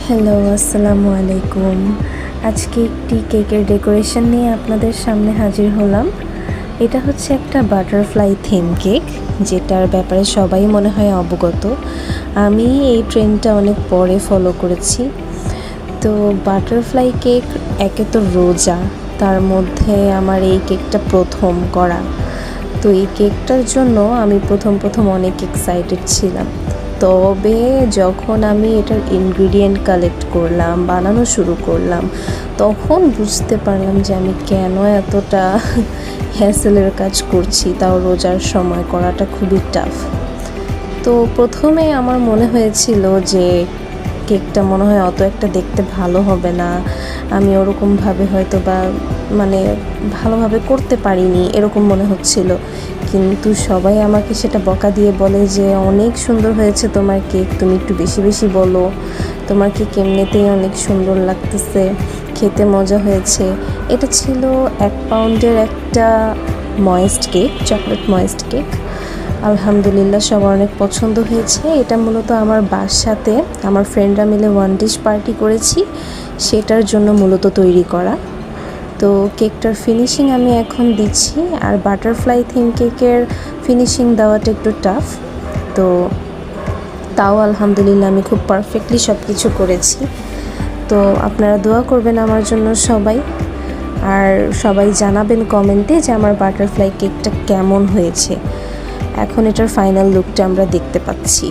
Hello, আসসালামু আলাইকুম। আজকে একটি কেকের ডেকোরেশন নিয়ে আপনাদের সামনে হাজির হলাম। এটা হচ্ছে একটা বাটারফ্লাই থিম কেক, যেটার ব্যাপারে সবাই মনে হয় অবগত। আমি এই ট্রেন্ডটা অনেক পরে ফলো করেছি। তো বাটারফ্লাই কেক একে তো রোজা, তার মধ্যে আমার এই কেকটা প্রথম করা। তো এই কেকটার জন্য আমি প্রথম অনেক এক্সাইটেড ছিলাম। তবে যখন আমি এটার ইনগ্রিডিয়েন্ট কালেক্ট করলাম, বানানো শুরু করলাম, তখন বুঝতে পারলাম যে আমি কেন এতটা হ্যাসেলের কাজ করছি, তাও রোজার সময় করাটা খুবই টাফ। তো প্রথমে আমার মনে হয়েছিল যে কেকটা মনে হয় অত একটা দেখতে ভালো হবে না, আমি ওরকমভাবে হয়তো বা ভালোভাবে করতে পারিনি এরকম মনে হচ্ছিল। কিন্তু সবাই আমাকে সেটা বকা দিয়ে বলে যে অনেক সুন্দর হয়েছে তোমার কেক, তুমি একটু বেশি বেশি বলো, তোমার কেক এমনিতেই অনেক সুন্দর লাগতেছে, খেতে মজা হয়েছে। এটা ছিল 1 পাউন্ডের একটা moist cake, chocolate moist cake. আলহামদুলিল্লাহ সবার অনেক পছন্দ হয়েছে। এটা মূলত আমার বাসাতে আমার ফ্রেন্ডরা মিলে 1 ডিশ পার্টি করেছি, সেটার জন্য মূলত তৈরি করা। তো কেকটার ফিনিশিং আমি এখন দিচ্ছি, আর বাটারফ্লাই থিম কেকের ফিনিশিং দেওয়াটা একটু টাফ। তো তাও আলহামদুলিল্লাহ আমি খুব পারফেক্টলি সব কিছু করেছি। তো আপনারা দোয়া করবেন আমার জন্য সবাই, আর সবাই জানাবেন কমেন্টে যে আমার বাটারফ্লাই কেকটা কেমন হয়েছে। এখন এটার ফাইনাল লুকটা আমরা দেখতে পাচ্ছি।